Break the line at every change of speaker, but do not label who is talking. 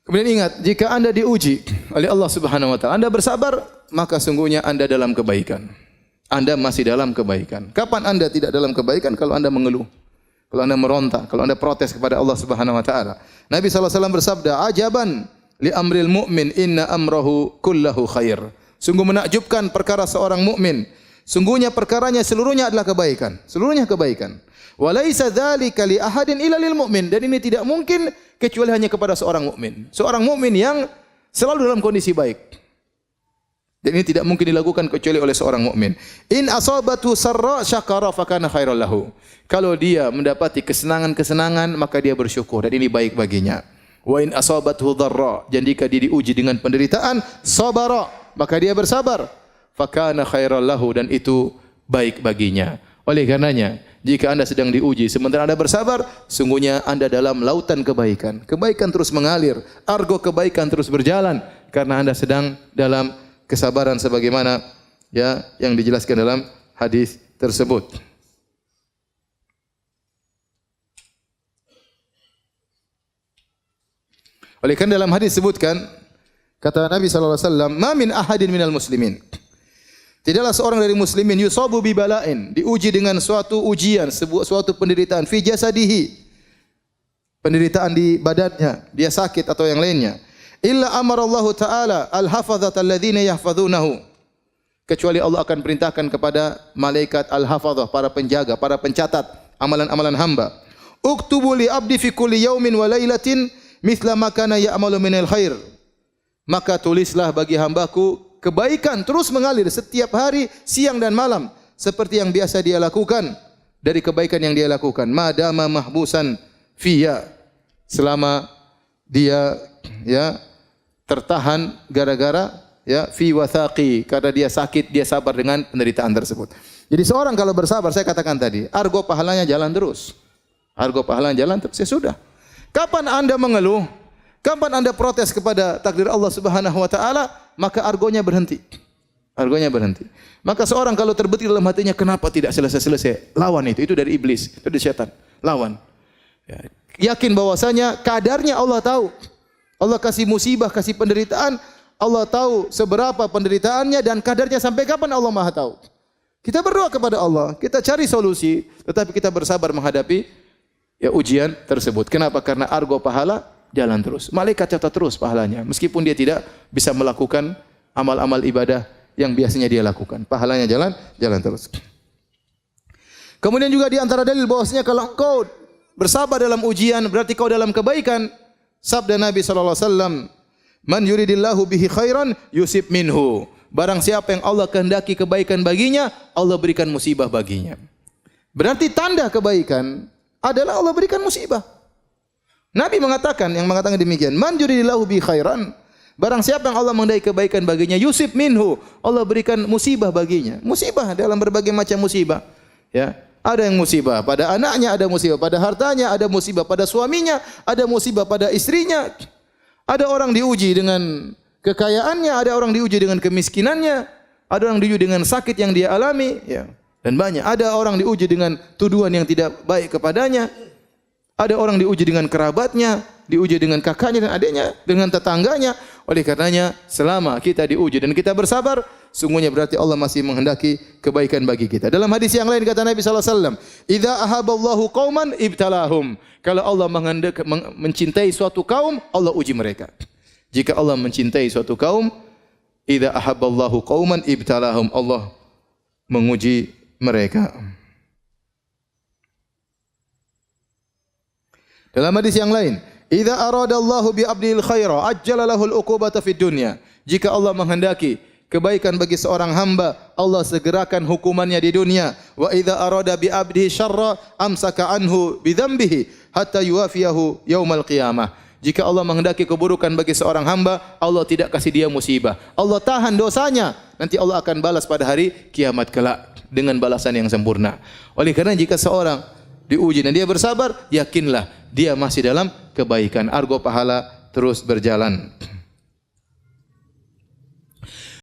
Kemudian ingat, jika Anda diuji oleh Allah Subhanahu wa taala, Anda bersabar, maka sungguhnya Anda dalam kebaikan. Anda masih dalam kebaikan. Kapan Anda tidak dalam kebaikan? Kalau Anda mengeluh, kalau Anda meronta, kalau Anda protes kepada Allah Subhanahu wa taala. Nabi sallallahu alaihi wasallam bersabda, "Ajaban li amril mu'min, inna amrahu kullahu khair." Sungguh menakjubkan perkara seorang mukmin. Sungguhnya perkaranya seluruhnya adalah kebaikan. Seluruhnya kebaikan. Wa laisa dzalika li ahadin illa lil mu'min, dan ini tidak mungkin kecuali hanya kepada seorang mukmin. Seorang mukmin yang selalu dalam kondisi baik. Dan ini tidak mungkin dilakukan kecuali oleh seorang mukmin. In asabatu sarra syakara fakana khairal lahu. Kalau dia mendapati kesenangan-kesenangan, maka dia bersyukur dan ini baik baginya. Wa in asabathu dharra, dan jika dia diuji dengan penderitaan, sabara, maka dia bersabar. Fakana khairal lahu, dan itu baik baginya. Oleh karenanya, jika Anda sedang diuji sementara Anda bersabar, sungguhnya Anda dalam lautan kebaikan. Kebaikan terus mengalir, argo kebaikan terus berjalan karena Anda sedang dalam kesabaran sebagaimana ya yang dijelaskan dalam hadis tersebut. Oleh karena dalam hadis disebutkan, kata Nabi sallallahu alaihi wasallam, "Ma min ahadin minal muslimin." Tidaklah seorang dari muslimin yusabu bi bala'in, diuji dengan suatu ujian, suatu penderitaan fi jasadihi, penderitaan di badannya, dia sakit atau yang lainnya. Illa amarallahu ta'ala al-hafazata alladhina yahfazunahu. Kecuali Allah akan perintahkan kepada malaikat al-hafazah, para penjaga, para pencatat amalan-amalan hamba. Uktubu li abdi fi kulli yaumin wa lailatin mithla ma kana ya'malu minal khair. Maka tulislah bagi hambaku kebaikan terus mengalir setiap hari, siang dan malam, seperti yang biasa dia lakukan dari kebaikan yang dia lakukan. Madama mahbusan fiya, selama dia ya tertahan gara-gara ya fi wathaqi, karena dia sakit, dia sabar dengan penderitaan tersebut. Jadi seorang kalau bersabar, saya katakan tadi, argo pahalanya jalan terus. Argo pahalanya jalan terus, ya sudah. Kapan Anda mengeluh? Kapan Anda protes kepada takdir Allah Subhanahu wa taala, maka argonya berhenti. Argonya berhenti. Maka seorang kalau terbetik dalam hatinya, kenapa tidak selesai-selesai? Lawan itu dari iblis, itu dari setan. Lawan. Ya. Yakin bahwasanya kadarnya Allah tahu. Allah kasih musibah, kasih penderitaan, Allah tahu seberapa penderitaannya dan kadarnya sampai kapan Allah Maha tahu. Kita berdoa kepada Allah, kita cari solusi, tetapi kita bersabar menghadapi ya ujian tersebut. Kenapa? Karena argo pahala jalan terus. Malaikat catat terus pahalanya. Meskipun dia tidak bisa melakukan amal-amal ibadah yang biasanya dia lakukan. Pahalanya jalan terus. Kemudian juga di antara dalil bahwasanya kalau engkau bersabar dalam ujian, berarti kau dalam kebaikan. Sabda Nabi sallallahu alaihi wasallam, "Man yuridillahu bihi khairan yusib minhu." Barang siapa yang Allah kehendaki kebaikan baginya, Allah berikan musibah baginya. Berarti tanda kebaikan adalah Allah berikan musibah. Nabi mengatakan, yang mengatakan demikian, "Man yuridillahu bi khairan." Barang siapa yang Allah menghendaki kebaikan baginya, yusib minhu, Allah berikan musibah baginya. Musibah dalam berbagai macam musibah. Ya, ada yang musibah pada anaknya, ada musibah pada hartanya, ada musibah pada suaminya, ada musibah pada istrinya. Ada orang diuji dengan kekayaannya, ada orang diuji dengan kemiskinannya, ada orang diuji dengan sakit yang dia alami, ya. Dan banyak. Ada orang diuji dengan tuduhan yang tidak baik kepadanya. Ada orang diuji dengan kerabatnya, diuji dengan kakaknya dan adiknya, dengan tetangganya. Oleh karenanya, selama kita diuji dan kita bersabar, sungguhnya berarti Allah masih menghendaki kebaikan bagi kita. Dalam hadis yang lain kata Nabi sallallahu alaihi wasallam, "Idza ahaballahu qauman ibtalahum." Kalau Allah mencintai suatu kaum, Allah uji mereka. Jika Allah mencintai suatu kaum, idza ahaballahu qauman ibtalahum, Allah menguji mereka. Dalam hadis yang lain, idza aradallahu bi 'abdil khaira ajjala lahul uqubata fid dunya. Jika Allah menghendaki kebaikan bagi seorang hamba, Allah segerakan hukumannya di dunia. Wa idza arada bi 'abdihi syarra amsaka anhu bi dzambihi hatta yuwafiyahu yaumal qiyamah. Jika Allah menghendaki keburukan bagi seorang hamba, Allah tidak kasih dia musibah. Allah tahan dosanya, nanti Allah akan balas pada hari kiamat kelak dengan balasan yang sempurna. Oleh karena jika seorang diuji dan dia bersabar, yakinlah dia masih dalam kebaikan. Argo pahala terus berjalan.